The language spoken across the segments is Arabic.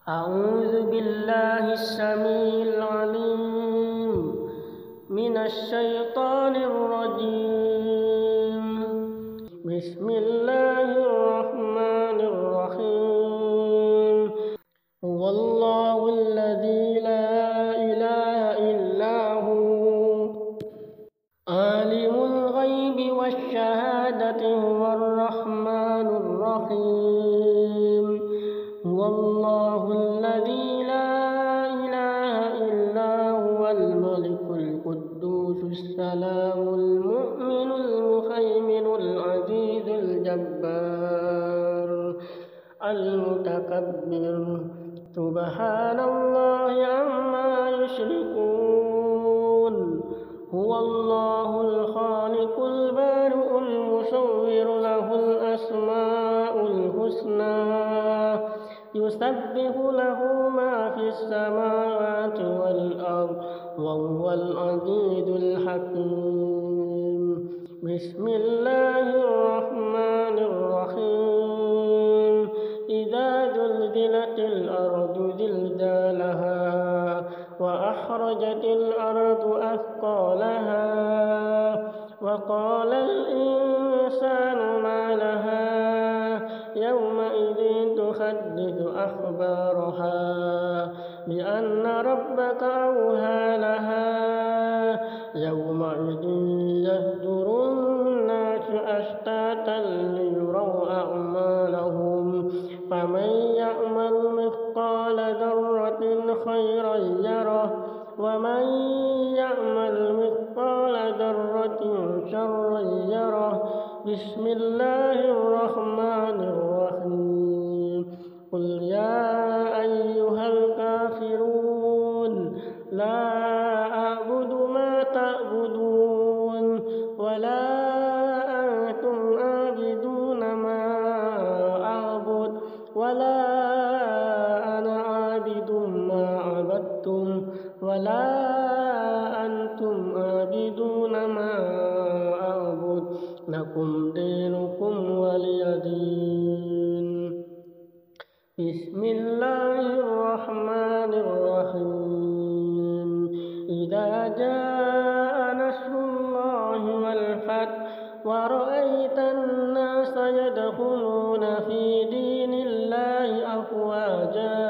أعوذ بالله السميع العليم من الشيطان الرجيم. بسم الله الرحمن الرحيم. هو الله الذي لا إله إلا هو عالم الغيب والشهادة هو الرحمن الرحيم. هو الله الذي لا إله إلا هو الملك القدوس السلام المؤمن المهيمن العزيز الجبار المتكبر سبحان الله عما يشركون. هو الله الخالق البارئ المصور له الأسماء الحسنى يسبح له ما في السماوات والأرض وهو العزيز الحكيم. بسم الله الرحمن الرحيم. إذا زلزلت الأرض زلزالها وأخرجت الأرض أثقالها وقال الإنسان ما لها يومئذ تحدث أخبارها بأن ربك أوحى لها يومئذ يصدر الناس أشتاتا ليروا أعمالهم فمن يعمل مثقال ذرة خيرا يره ومن يعمل مثقال ذرة شرا يره. بسم الله الرحمن الرحيم. قل يا أيها الكافرون لا أعبد ما تعبدون ولا أنتم عابدون ما أعبد ولا أنا عابد ما عبدتم ولا أنتم عابدون ما أعبد لكم دينكم ولي دين. بسم الله الرحمن الرحيم. إذا جاء نصر الله والفتح ورأيت الناس يدخلون في دين الله أفواجا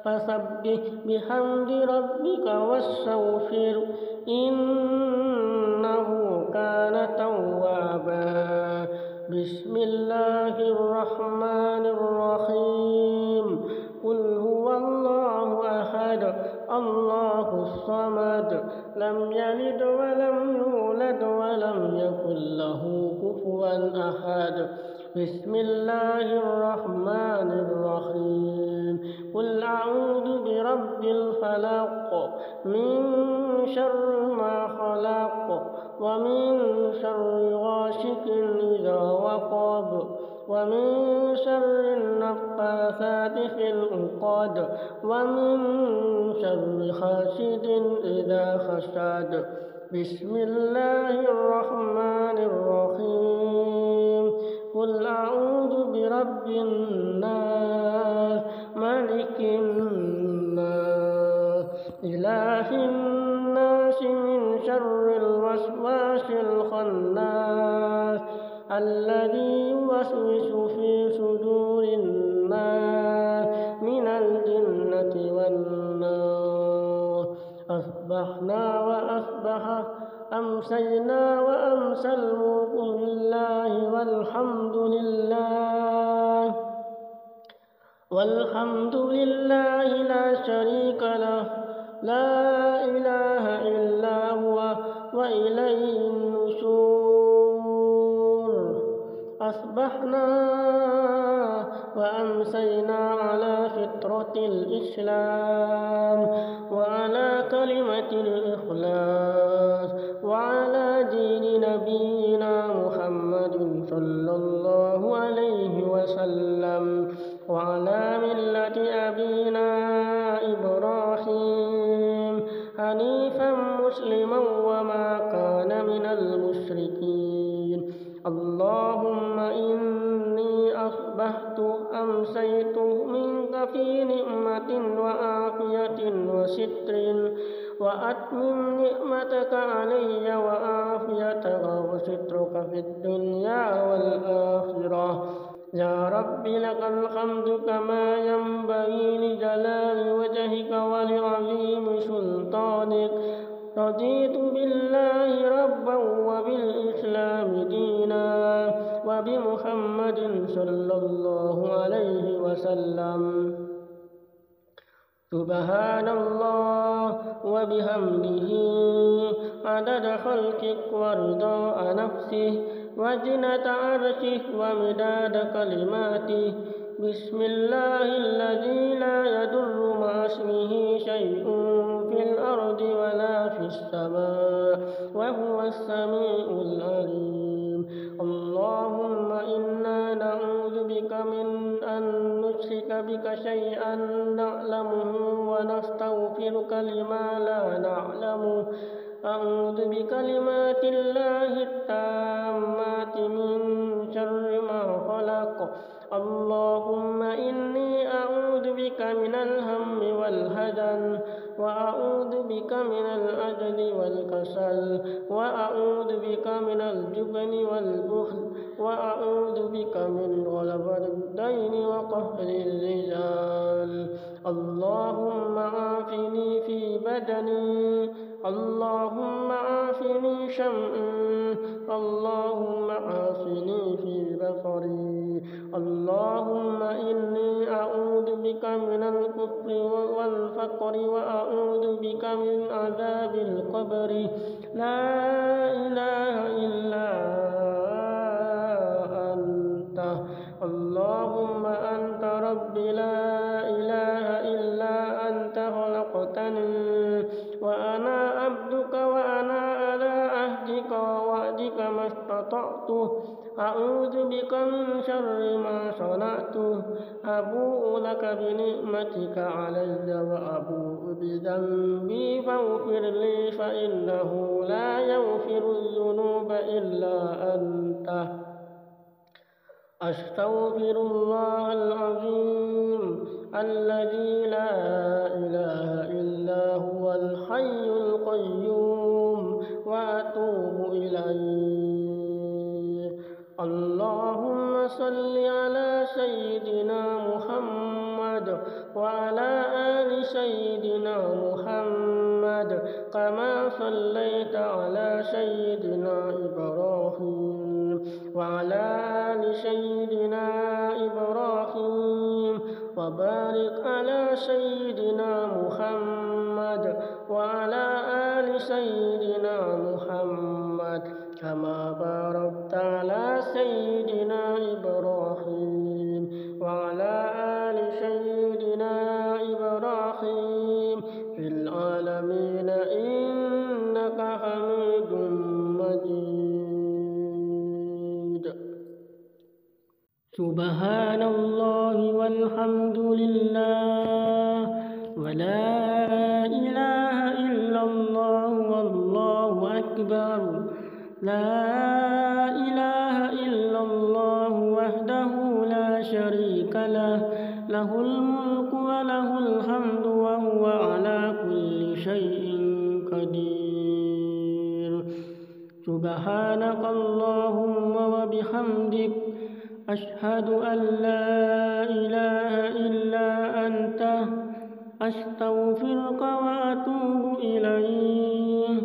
فسبح بحمد ربك واستغفر إنه كان توابا. بسم الله الرحمن الرحيم. قل هو الله أحد الله الصمد لم يلد ولم يولد ولم يكن له كفوا أحد. بسم الله الرحمن الرحيم. قل أعوذ برب الفلق من شر ما خلق ومن شر غاسق إذا وقب ومن شر النفاثات في العقد ومن شر حاسد إذا حسد. بسم الله الرحمن الرحيم. قل أعوذ برب الناس ملك الناس إله الناس من شر الوسواس الخناس الذي يوسوس في صدور الناس من الجنة والناس. أصبحنا وأصبح أمسينا وأمسى الملك لله والحمد لله لا شريك له لا إله إلا هو وإليه النشور. أصبحنا وأمسينا على فطرة الإسلام وعلى كلمة الإخلاص وعلى دين نبينا محمد صلى الله عليه وسلم وعلى ملة أبينا إبراهيم حنيفا مسلما وما كان من المشركين. اللهم إني أصبحت أمسيت منك في نعمة وعافية وستر وأتمم نعمتك علي وعافيتك وسترك في الدنيا والآخرة. يا رب لك الحمد كما ينبغي لجلال وجهك ولعظيم سلطانك. رضيت بالله ربا وبالإسلام دينا وبمحمد صلى الله عليه وسلم. سبحان الله وبحمده عدد خلقك ورضاء نفسه وزنة عرشه ومداد كلماته. بسم الله الذي لا يضر مع اسمه شيء في الأرض ولا في السماء وهو السميع العليم. اللهم إنا نعوذ بك من أن نشرك بك شيئا نعلمه ونستغفرك لما لا نعلمه. أعوذ بكلمات الله التامات من شر ما خلق. اللهم إني أعوذ بك من الهم والحزن وأعوذ بك من العجز والكسل وأعوذ بك من الجبن والبخل وأعوذ بك من غلبة الدين وقهر الرجال. اللهم عافني في بدني. اللهم عافني شمعي. اللهم عافني في بصري. اللهم إني أعوذ بك من الكفر والفقر وأعوذ بك من عذاب القبر. لا إله إلا أنت. اللهم أنت ربي لا إله إلا أنت خلقتني وأنا عبدك وأنا على عهدك ووعدك ما استطعت. أعوذ بك من شر ما صنعت. أبوء لك بنعمتك علي وأبوء بذنبي فاغفر لي فإنه لا يغفر الذنوب إلا أنت. أستغفر الله العظيم الذي لا إله إلا هو الحي القيوم وأتوب إليه. اللهم صل على سيدنا محمد وعلى آل سيدنا محمد كما صليت على سيدنا إبراهيم وعلى آل سيدنا إبراهيم وبارك على سيدنا محمد وعلى آل سيدنا محمد كما باركت على سيدنا إبراهيم وعلى آل سيدنا إبراهيم في العالمين إنك حميد مجيد. سبحان الله والحمد لله ولا إله إلا الله والله أكبر. لا إله إلا الله وحده لا شريك له له الملك وله الحمد وهو على كل شيء قدير. سبحانك اللهم وبحمدك أشهد أن لا إله إلا أنت أستغفرك وأتوب إليك.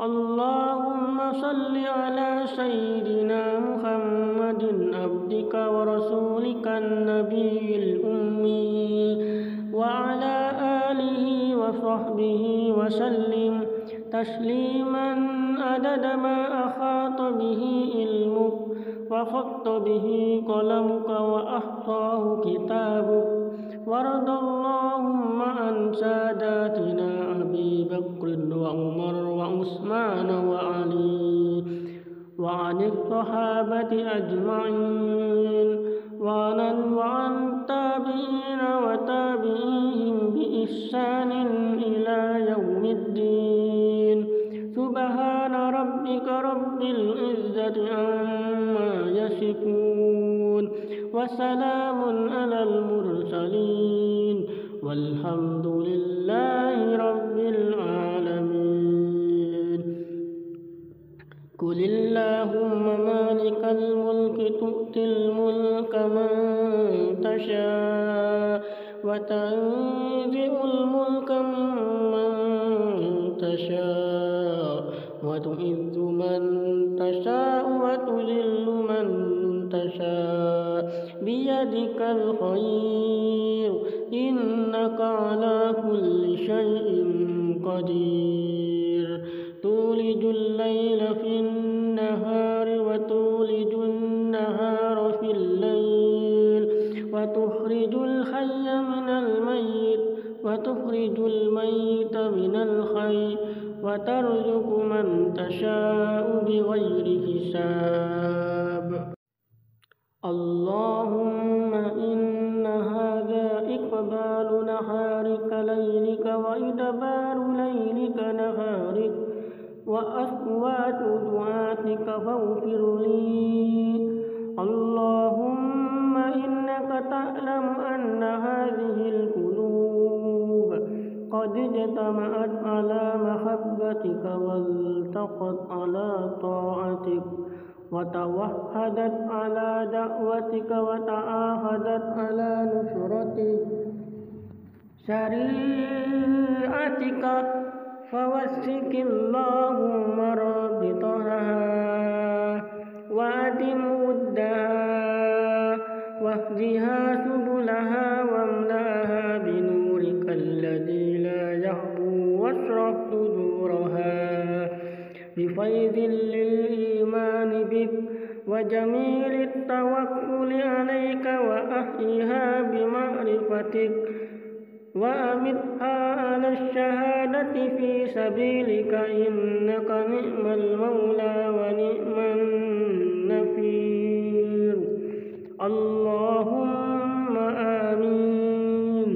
اللهم صل على سيدنا محمد عبدك ورسولك النبي الأمي وعلى آله وصحبه وسلم تسليما عدد ما أحاط به علمك وخط به قلمك وأحصاه كتابك. وارض اللهم عن ساداتنا أبي بكر وعمر وعثمان وعلي وعن الصحابة أجمعين وعن التابعين وتابعيهم بإحسان إلى يوم الدين. سبحان ربك رب العزة عما يصفون وسلام على المرسلين والحمد لله رب العالمين. قل اللهم مالك الملك تؤتي الملك من تشاء وتنزع الملك ممن تشاء وتعز من تشاء وتذل من تشاء بيدك الخير إنك على كل شيء قدير. تولج الليل في النهار وتولج النهار في الليل وتخرج الحي من الميت وتخرج الميت من الحي وترزق من تشاء بغير حساب. اللهم إن هذا إقبال نهارك ليلك وإدبار ليلك نهارك وأصوات دعاتك فاغفر لي. اللهم إنك تعلم أن هذه القلوب قد اجتمعت على محبتك والتقت على طاعتك وتوحدت على دعوتك وتعاهدت على نصرة شريعتك فوثق اللهم رابطها وأدم ودها واهدها سبلها واملأها بنورك الذي لا يهبو واشرح صدورها بفيض للإيمان بك وجميل التوكل عليك وأحيها بمعرفتك وأمتها على الشهادة في سبيلك إنك نعم المولى ونعم النصير. اللهم آمين.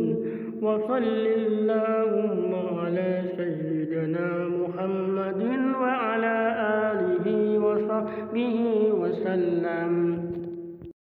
وصل اللهم على سيدنا محمد وعلى آله وصحبه وسلم.